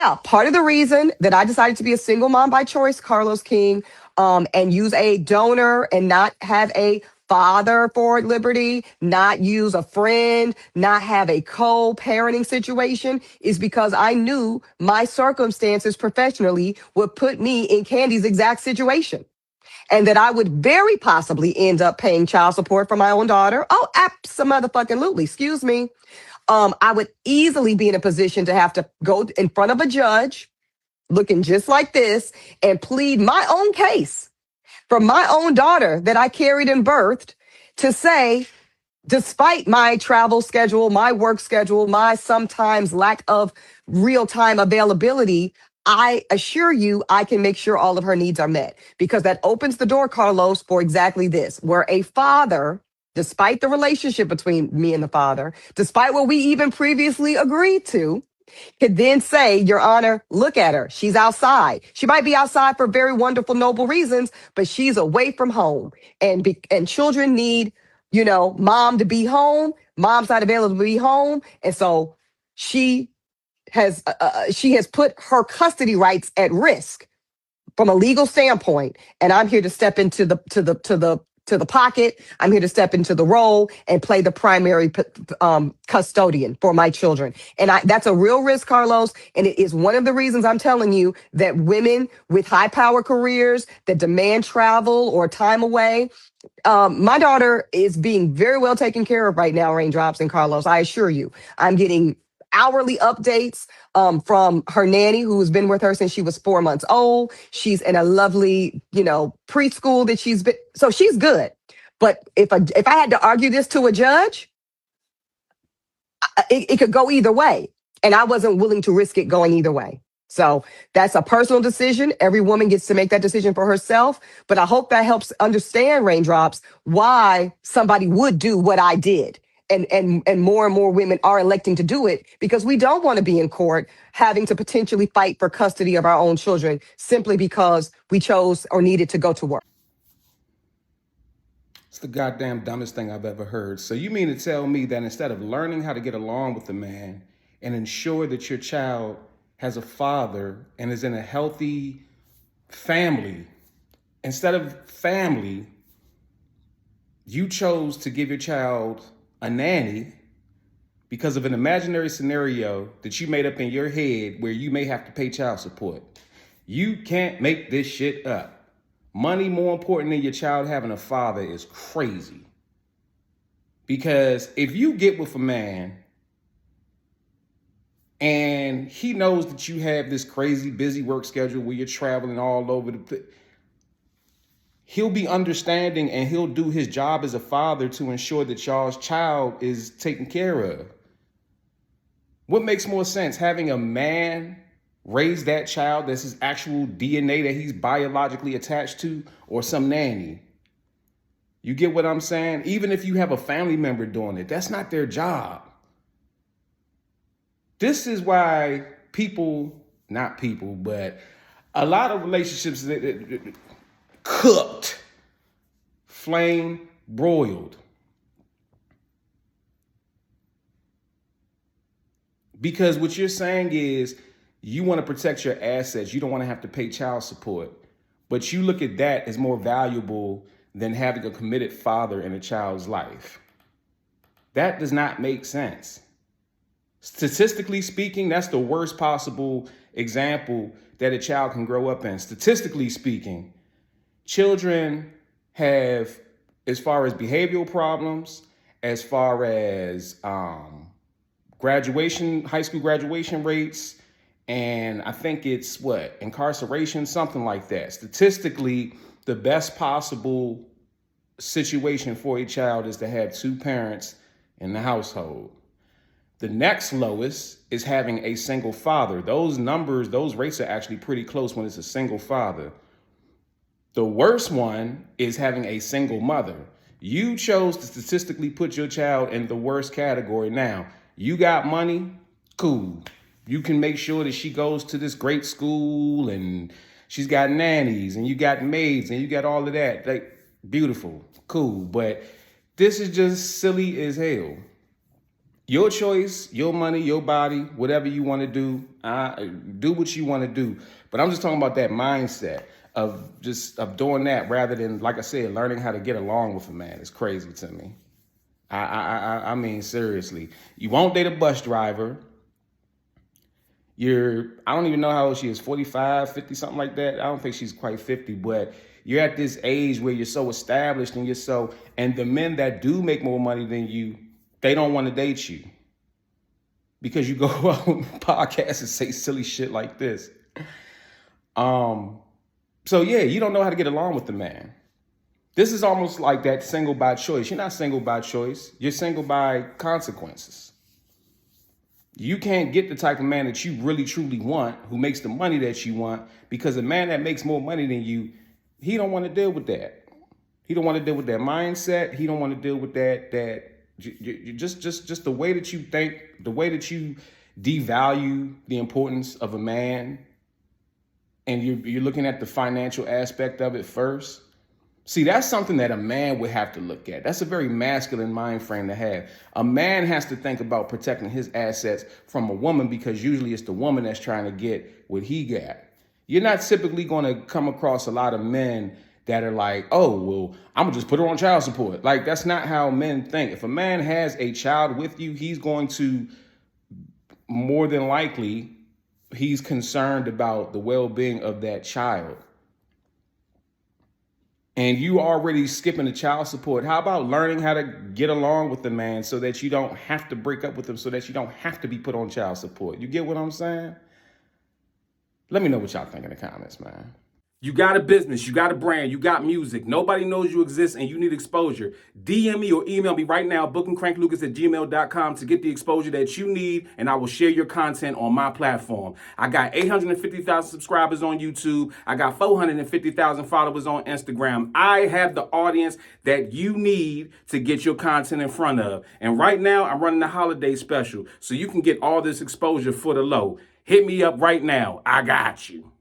Yeah, part of the reason that I decided to be a single mom by choice, Carlos King, and use a donor and not have a father for Liberty, not use a friend, not have a co-parenting situation is because I knew my circumstances professionally would put me in Candy's exact situation. And that I would very possibly end up paying child support for my own daughter. Oh, absolutely. Excuse me. I would easily be in a position to have to go in front of a judge looking just like this and plead my own case for my own daughter that I carried and birthed to say, despite my travel schedule, my work schedule, my sometimes lack of real time availability, I assure you I can make sure all of her needs are met because that opens the door, Carlos, for exactly this, where a father, despite the relationship between me and the father, despite what we even previously agreed to, could then say, Your Honor, look at her. She's outside. She might be outside for very wonderful, noble reasons, but she's away from home. And children need, mom to be home. Mom's not available to be home. And so she she has put her custody rights at risk from a legal standpoint, and I'm here to step into the pocket. I'm here to step into the role and play the primary custodian for my children. And that's a real risk, Carlos. And it is one of the reasons I'm telling you that women with high power careers that demand travel or time away, my daughter is being very well taken care of right now, Raindrops and Carlos. I assure you, I'm getting hourly updates from her nanny who has been with her since she was 4 months old. She's in a lovely, preschool that she's been. So she's good. But if I had to argue this to a judge, it could go either way. And I wasn't willing to risk it going either way. So that's a personal decision. Every woman gets to make that decision for herself. But I hope that helps understand, Raindrops, why somebody would do what I did. And more women are electing to do it because we don't want to be in court having to potentially fight for custody of our own children simply because we chose or needed to go to work. It's the goddamn dumbest thing I've ever heard. So you mean to tell me that instead of learning how to get along with the man and ensure that your child has a father and is in a healthy family, instead of family, you chose to give your child a nanny because of an imaginary scenario that you made up in your head where you may have to pay child support. You can't make this shit up. Money more important than your child having a father is crazy. Because if you get with a man and he knows that you have this crazy busy work schedule where you're traveling all over the place, he'll be understanding and he'll do his job as a father to ensure that y'all's child is taken care of. What makes more sense, having a man raise that child that's his actual DNA that he's biologically attached to, or some nanny? You get what I'm saying? Even if you have a family member doing it, that's not their job. This is why but a lot of relationships cooked, flame broiled. Because what you're saying is you want to protect your assets. You don't want to have to pay child support. But you look at that as more valuable than having a committed father in a child's life. That does not make sense. Statistically speaking, that's the worst possible example that a child can grow up in. Statistically speaking, children have, as far as behavioral problems, as far as high school graduation rates, and I think it's incarceration, something like that. Statistically, the best possible situation for a child is to have two parents in the household. The next lowest is having a single father. Those rates are actually pretty close when it's a single father. The worst one is having a single mother. You chose to statistically put your child in the worst category. Now, you got money, cool. You can make sure that she goes to this great school and she's got nannies and you got maids and you got all of that. Like, beautiful, cool. But this is just silly as hell. Your choice, your money, your body, whatever you want to do, do what you want to do. But I'm just talking about that mindset of doing that rather than, like I said, learning how to get along with a man. It's crazy to me. I mean, seriously, you won't date a bus driver. I don't even know how old she is, 45, 50, something like that. I don't think she's quite 50, but you're at this age where you're so established and and the men that do make more money than you, they don't want to date you because you go on podcasts and say silly shit like this. So yeah, you don't know how to get along with the man. This is almost like that single by choice. You're not single by choice. You're single by consequences. You can't get the type of man that you really truly want, who makes the money that you want, because a man that makes more money than you, he don't want to deal with that. He don't want to deal with that mindset. He don't want to deal with just the way that you think, the way that you devalue the importance of a man, and you're looking at the financial aspect of it first. See, that's something that a man would have to look at. That's a very masculine mind frame to have. A man has to think about protecting his assets from a woman, because usually it's the woman that's trying to get what he got. You're not typically going to come across a lot of men that are like, oh, well, I'm going to just put her on child support. Like, that's not how men think. If a man has a child with you, he's going to, more than likely, he's concerned about the well-being of that child. And you already skipping the child support. How about learning how to get along with the man so that you don't have to break up with him, so that you don't have to be put on child support? You get what I'm saying? Let me know what y'all think in the comments, man. You got a business, you got a brand, you got music, nobody knows you exist, and you need exposure. DM me or email me right now, bookingcranklucas@gmail.com, to get the exposure that you need, and I will share your content on my platform. I got 850,000 subscribers on YouTube. I got 450,000 followers on Instagram. I have the audience that you need to get your content in front of. And right now, I'm running the holiday special, so you can get all this exposure for the low. Hit me up right now. I got you.